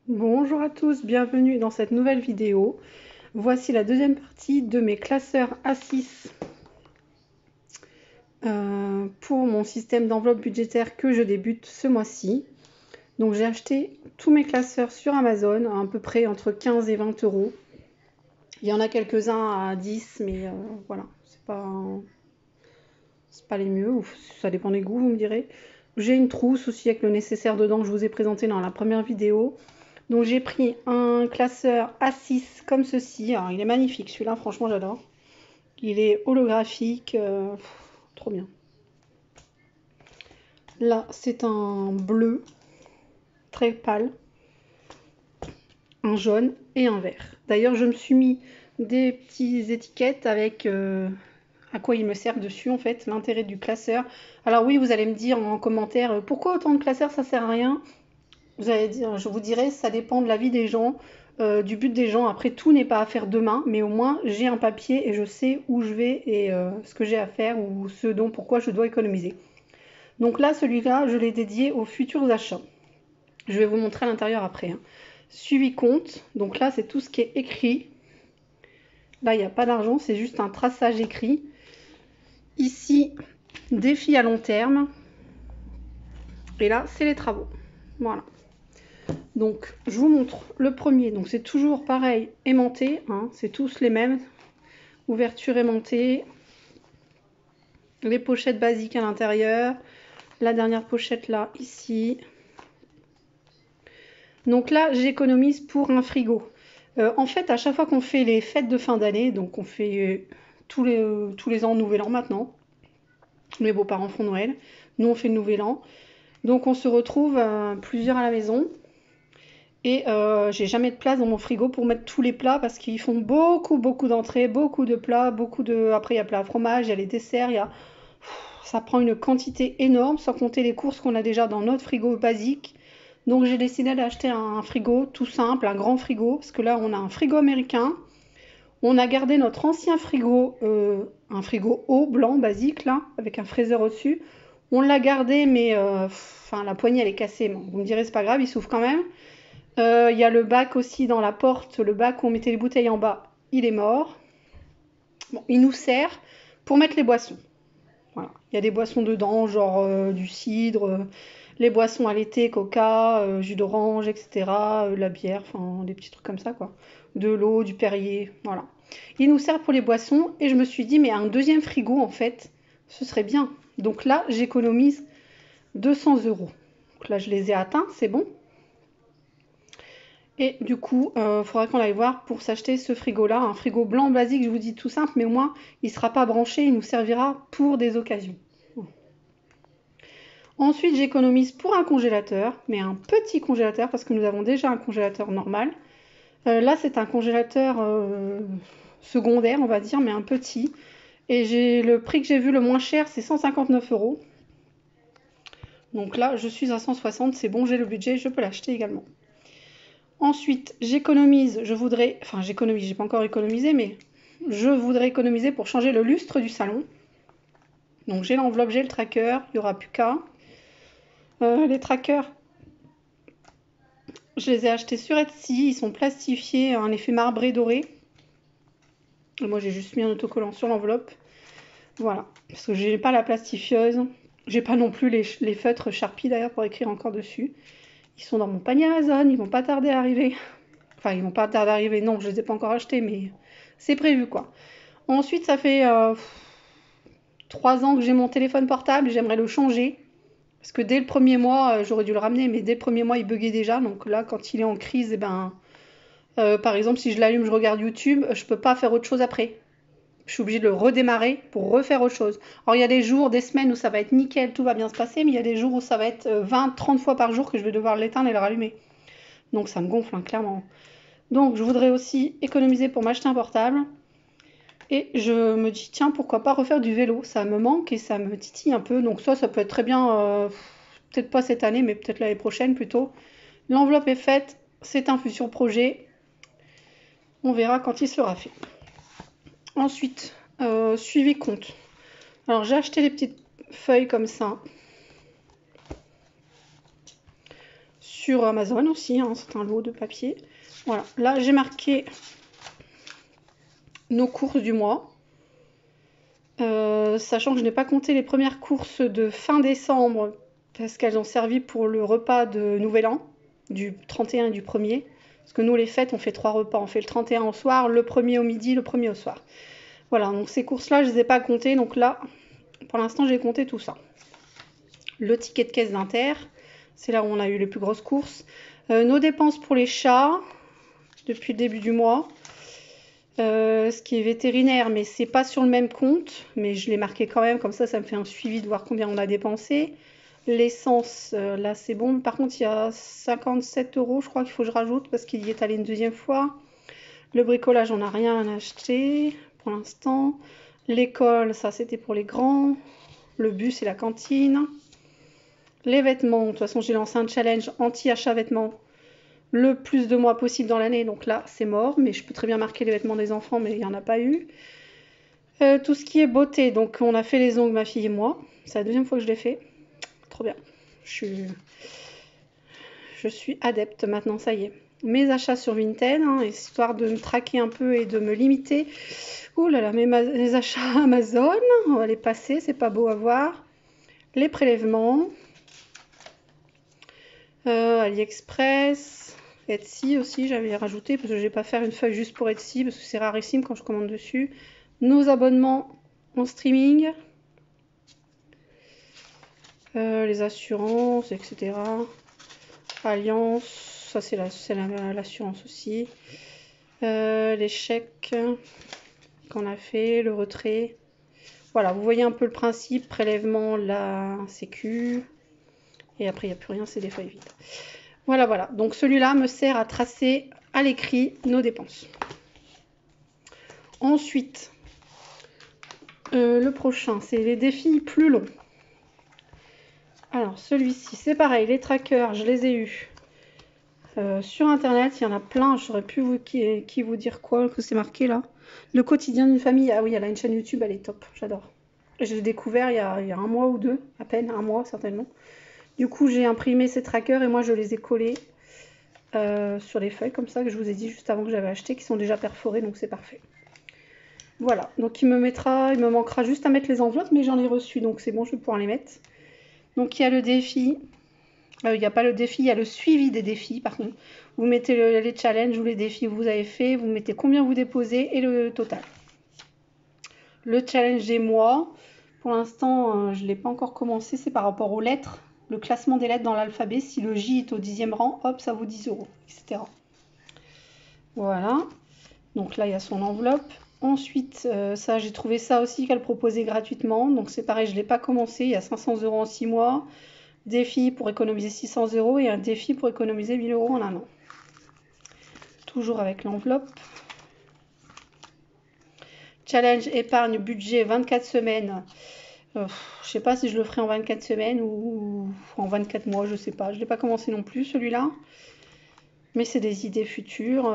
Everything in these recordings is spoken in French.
Bonjour à tous, bienvenue dans cette nouvelle vidéo. Voici la deuxième partie de mes classeurs A6 pour mon système d'enveloppe budgétaire que je débute ce mois-ci. Donc j'ai acheté tous mes classeurs sur Amazon à peu près entre 15 et 20 euros. Il y en a quelques-uns à 10, mais voilà, c'est pas les mieux, ou ça dépend des goûts, vous me direz. J'ai une trousse aussi avec le nécessaire dedans que je vous ai présenté dans la première vidéo. Donc j'ai pris un classeur A6 comme ceci. Alors il est magnifique celui-là, franchement j'adore. Il est holographique, trop bien. Là c'est un bleu très pâle, un jaune et un vert. D'ailleurs je me suis mis des petites étiquettes avec à quoi ils me servent dessus en fait, l'intérêt du classeur. Alors oui, vous allez me dire en commentaire pourquoi autant de classeurs, ça sert à rien. Vous allez dire, je vous dirais, ça dépend de la vie des gens, du but des gens. Après, tout n'est pas à faire demain, mais au moins j'ai un papier et je sais où je vais et ce que j'ai à faire ou ce dont pourquoi je dois économiser. Donc là, celui-là, je l'ai dédié aux futurs achats. Je vais vous montrer à l'intérieur après, hein. Suivi compte, donc là c'est tout ce qui est écrit. Là il n'y a pas d'argent, c'est juste un traçage écrit. Ici, défi à long terme. Et là, c'est les travaux. Voilà. Donc, je vous montre le premier. Donc, c'est toujours pareil, aimanté, hein, c'est tous les mêmes. Ouverture aimantée. Les pochettes basiques à l'intérieur. La dernière pochette là, ici. Donc là, j'économise pour un frigo. En fait, à chaque fois qu'on fait les fêtes de fin d'année, donc on fait tous les ans Nouvel An maintenant. Mes beaux-parents font Noël. Nous, on fait le Nouvel An. Donc, on se retrouve plusieurs à la maison. Et j'ai jamais de place dans mon frigo pour mettre tous les plats parce qu'ils font beaucoup d'entrées, beaucoup de plats, Après, il y a plat à fromage, il y a les desserts, ça prend une quantité énorme, sans compter les courses qu'on a déjà dans notre frigo basique. Donc j'ai décidé d'acheter un frigo tout simple, un grand frigo, parce que là on a un frigo américain. On a gardé notre ancien frigo, un frigo haut, blanc, basique, là, avec un fraiseur au-dessus. On l'a gardé, mais la poignée elle est cassée. Bon, vous me direz, c'est pas grave, il s'ouvre quand même. Il y a le bac aussi dans la porte, le bac où on mettait les bouteilles en bas, il est mort. Bon, il nous sert pour mettre les boissons. Voilà. Il y a des boissons dedans, genre du cidre, les boissons à l'été, coca, jus d'orange, etc. La bière, enfin des petits trucs comme ça, quoi. De l'eau, du Perrier, voilà. Il nous sert pour les boissons et je me suis dit, mais un deuxième frigo, en fait, ce serait bien. Donc là, j'économise 200 euros. Donc là, je les ai atteints, c'est bon. Et du coup, il faudra qu'on aille voir pour s'acheter ce frigo-là. Un frigo blanc basique, je vous dis tout simple, mais au moins, il ne sera pas branché, il nous servira pour des occasions. Ensuite, j'économise pour un congélateur, mais un petit congélateur, parce que nous avons déjà un congélateur normal. Là, c'est un congélateur secondaire, on va dire, mais un petit. Et le prix que j'ai vu le moins cher, c'est 159 euros. Donc là, je suis à 160, c'est bon, j'ai le budget, je peux l'acheter également. Ensuite, j'économise, j'ai pas encore économisé, mais je voudrais économiser pour changer le lustre du salon. Donc j'ai l'enveloppe, j'ai le tracker, il n'y aura plus qu'à. Les trackers, je les ai achetés sur Etsy, ils sont plastifiés, un effet marbré doré. Et moi j'ai juste mis un autocollant sur l'enveloppe. Voilà, parce que j'ai pas la plastifieuse, j'ai pas non plus les feutres Sharpie d'ailleurs pour écrire encore dessus. Ils sont dans mon panier Amazon, ils vont pas tarder à arriver. Enfin, ils vont pas tarder à arriver, non, je les ai pas encore achetés, mais c'est prévu quoi. Ensuite, ça fait 3 ans que j'ai mon téléphone portable, j'aimerais le changer. Parce que dès le premier mois, j'aurais dû le ramener, mais dès le premier mois, il buguait déjà. Donc là, quand il est en crise, eh ben, par exemple, si je l'allume, je regarde YouTube, je peux pas faire autre chose après. Je suis obligée de le redémarrer pour refaire autre chose. Alors, il y a des jours, des semaines où ça va être nickel, tout va bien se passer, mais il y a des jours où ça va être 20, 30 fois par jour que je vais devoir l'éteindre et le rallumer. Donc ça me gonfle, hein, clairement. Donc je voudrais aussi économiser pour m'acheter un portable. Et je me dis, tiens, pourquoi pas refaire du vélo? Ça me manque et ça me titille un peu. Donc ça peut être très bien, peut-être pas cette année, mais peut-être l'année prochaine plutôt. L'enveloppe est faite, c'est un futur projet. On verra quand il sera fait. Ensuite, suivi compte. Alors j'ai acheté les petites feuilles comme ça. sur Amazon aussi, hein, c'est un lot de papier. Voilà, là j'ai marqué nos courses du mois. Sachant que je n'ai pas compté les premières courses de fin décembre parce qu'elles ont servi pour le repas de Nouvel An, du 31 et du 1er. Parce que nous, les fêtes, on fait 3 repas. On fait le 31 au soir, le 1er au midi, le 1er au soir. Voilà, donc ces courses-là, je ne les ai pas comptées. Donc là, pour l'instant, j'ai compté tout ça. Le ticket de caisse d'Inter, c'est là où on a eu les plus grosses courses. Nos dépenses pour les chats, depuis le début du mois. Ce qui est vétérinaire, mais c'est pas sur le même compte, mais je l'ai marqué quand même, comme ça me fait un suivi de voir combien on a dépensé. L'essence, là c'est bon, par contre il y a 57 €, je crois qu'il faut que je rajoute parce qu'il y est allé une deuxième fois. Le bricolage, on n'a rien acheté pour l'instant. L'école, ça c'était pour les grands. Le bus et la cantine. Les vêtements, de toute façon j'ai lancé un challenge anti-achat vêtements le plus de mois possible dans l'année, donc là c'est mort, mais je peux très bien marquer les vêtements des enfants, mais il n'y en a pas eu. Tout ce qui est beauté, donc on a fait les ongles, ma fille et moi, c'est la deuxième fois que je l'ai fait, trop bien, je suis adepte maintenant, ça y est. Mes achats sur Vinted, hein, histoire de me traquer un peu et de me limiter. Ouh là là, mes achats Amazon, on va les passer, c'est pas beau à voir. Les prélèvements, AliExpress, Etsy aussi, j'avais rajouté parce que je vais pas faire une feuille juste pour Etsy parce que c'est rarissime quand je commande dessus. Nos abonnements en streaming, les assurances, etc. Alliance, ça c'est l'assurance aussi. Les chèques qu'on a fait, le retrait. Voilà, vous voyez un peu le principe, prélèvement, la sécu. Et après, il n'y a plus rien, c'est des feuilles vides. Voilà, voilà. Donc celui-là me sert à tracer à l'écrit nos dépenses. Ensuite, le prochain, c'est les défis plus longs. Alors celui-ci, c'est pareil, les trackers, je les ai eus sur internet, il y en a plein, j'aurais pu vous dire quoi, que c'est marqué là. Le quotidien d'une famille, ah oui, elle a une chaîne YouTube, elle est top, j'adore. Je l'ai découvert il y a un mois ou deux, à peine, un mois certainement. Du coup, j'ai imprimé ces trackers et moi je les ai collés sur les feuilles comme ça que je vous ai dit juste avant que j'avais acheté, qui sont déjà perforés, donc c'est parfait. Voilà, donc il me manquera juste à mettre les enveloppes, mais j'en ai reçu, donc c'est bon, je vais pouvoir les mettre. Donc il y a le défi, il n'y a pas le défi, il y a le suivi des défis par contre. Vous mettez les challenges ou les défis que vous avez fait, vous mettez combien vous déposez et le total. Le challenge des mois, pour l'instant je ne l'ai pas encore commencé, c'est par rapport aux lettres. Le classement des lettres dans l'alphabet, si le J est au 10e rang, hop, ça vaut 10 €, etc. Voilà, donc là il y a son enveloppe. Ensuite, ça j'ai trouvé ça aussi qu'elle proposait gratuitement, donc c'est pareil, je ne l'ai pas commencé, il y a 500 € en 6 mois. Défi pour économiser 600 € et un défi pour économiser 1000 € en un an. Toujours avec l'enveloppe. Challenge épargne budget 24 semaines. Je ne sais pas si je le ferai en 24 semaines ou en 24 mois, je sais pas. Je ne l'ai pas commencé non plus celui-là. Mais c'est des idées futures.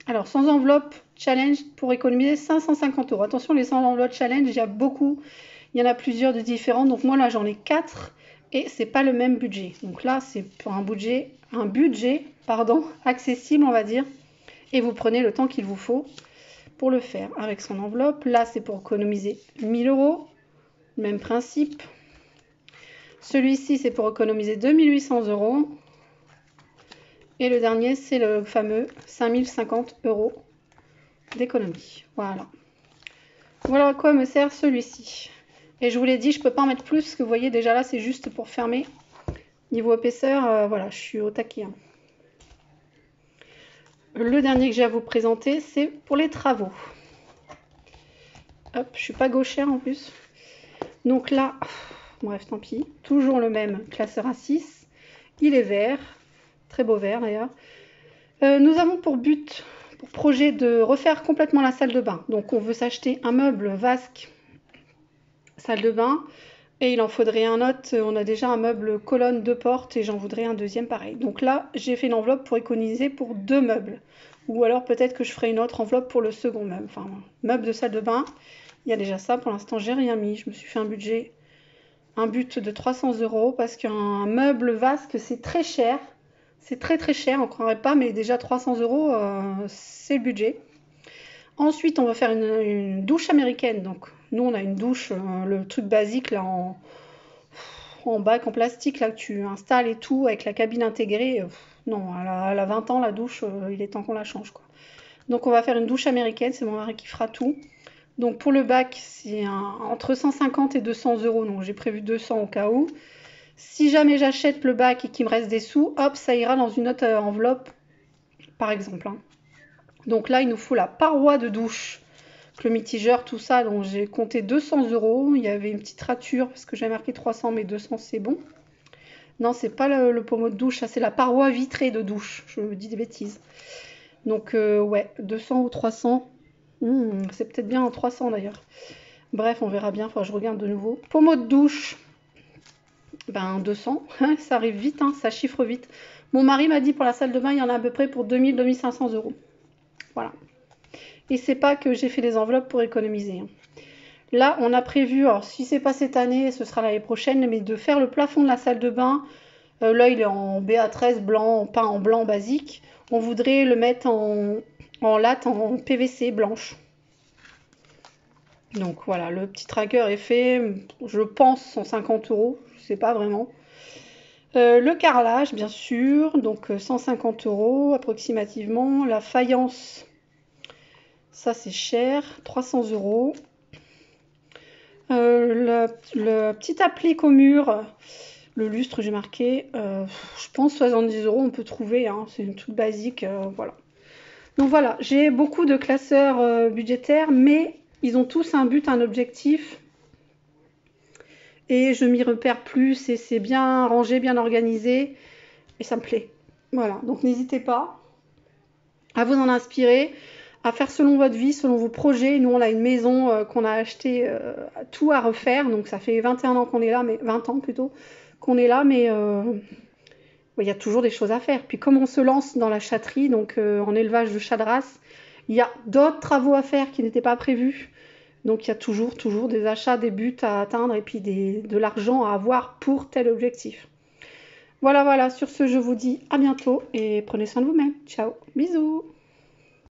Alors, sans enveloppe, challenge pour économiser 550 €. Attention, les sans enveloppe challenge, il y a beaucoup. Il y en a plusieurs de différents. Donc moi, là, j'en ai 4 et c'est pas le même budget. Donc là, c'est pour un budget accessible, on va dire. Et vous prenez le temps qu'il vous faut pour le faire avec son enveloppe. Là, c'est pour économiser 1000 €. Même principe. Celui-ci, c'est pour économiser 2800 €. Et le dernier, c'est le fameux 5050 € d'économie. Voilà. Voilà à quoi me sert celui-ci. Et je vous l'ai dit, je ne peux pas en mettre plus, parce que vous voyez, déjà là, c'est juste pour fermer. Niveau épaisseur, voilà, je suis au taquet. Hein. Le dernier que j'ai à vous présenter, c'est pour les travaux. Hop, je suis pas gauchère en plus. Donc là, bref, tant pis. Toujours le même classeur A6. Il est vert. Très beau vert d'ailleurs. Nous avons pour projet de refaire complètement la salle de bain. Donc on veut s'acheter un meuble vasque salle de bain et il en faudrait un autre. On a déjà un meuble colonne de porte et j'en voudrais un deuxième pareil. Donc là, j'ai fait une enveloppe pour économiser pour 2 meubles. Ou alors peut-être que je ferai une autre enveloppe pour le second meuble. Enfin, meuble de salle de bain. Il y a déjà ça. Pour l'instant, j'ai rien mis. Je me suis fait un but de 300 € parce qu'un meuble vasque, c'est très cher. C'est très très cher, on ne croirait pas, mais déjà 300 euros, c'est le budget. Ensuite, on va faire une douche américaine. Donc, nous, on a une douche, le truc basique là en bac en plastique là que tu installes et tout avec la cabine intégrée. Non, elle a 20 ans la douche, il est temps qu'on la change quoi. Donc, on va faire une douche américaine, c'est mon mari qui fera tout. Donc, pour le bac, c'est entre 150 et 200 euros. Donc, j'ai prévu 200 au cas où. Si jamais j'achète le bac et qu'il me reste des sous, hop, ça ira dans une autre enveloppe, par exemple, hein. Donc là, il nous faut la paroi de douche, le mitigeur, tout ça. Donc j'ai compté 200 euros. Il y avait une petite rature parce que j'ai marqué 300, mais 200 c'est bon. Non, c'est pas le pommeau de douche, ça c'est la paroi vitrée de douche. Je me dis des bêtises. Donc ouais, 200 ou 300. C'est peut-être bien en 300 d'ailleurs. Bref, on verra bien. Enfin, je regarde de nouveau. Pommeau de douche. Ben 200, ça arrive vite, hein, ça chiffre vite. Mon mari m'a dit pour la salle de bain, il y en a à peu près pour 2000-2500 euros. Voilà. Et c'est pas que j'ai fait des enveloppes pour économiser, hein. Là, on a prévu, alors si c'est pas cette année, ce sera l'année prochaine, mais de faire le plafond de la salle de bain. Là, il est en BA13 blanc, peint en blanc basique. On voudrait le mettre en latte en PVC blanche. Donc voilà, le petit tracker est fait, je pense 150 euros, je sais pas vraiment. Le carrelage, bien sûr, donc 150 euros approximativement. La faïence, ça c'est cher, 300 euros. Le petit applique au mur, le lustre, j'ai marqué, je pense 70 euros, on peut trouver, hein, c'est une toute basique, voilà. Donc voilà, j'ai beaucoup de classeurs budgétaires, mais ils ont tous un but, un objectif. Et je m'y repère plus et c'est bien rangé, bien organisé et ça me plaît. Voilà, donc n'hésitez pas à vous en inspirer, à faire selon votre vie, selon vos projets. Nous, on a une maison qu'on a achetée, tout à refaire, donc ça fait 21 ans qu'on est là, mais 20 ans plutôt qu'on est là, mais il y a toujours des choses à faire. Puis comme on se lance dans la chatterie, donc en élevage de chats de race, il y a d'autres travaux à faire qui n'étaient pas prévus. Donc il y a toujours des achats, des buts à atteindre et puis de l'argent à avoir pour tel objectif. Voilà, sur ce, je vous dis à bientôt et prenez soin de vous-même. Ciao, bisous.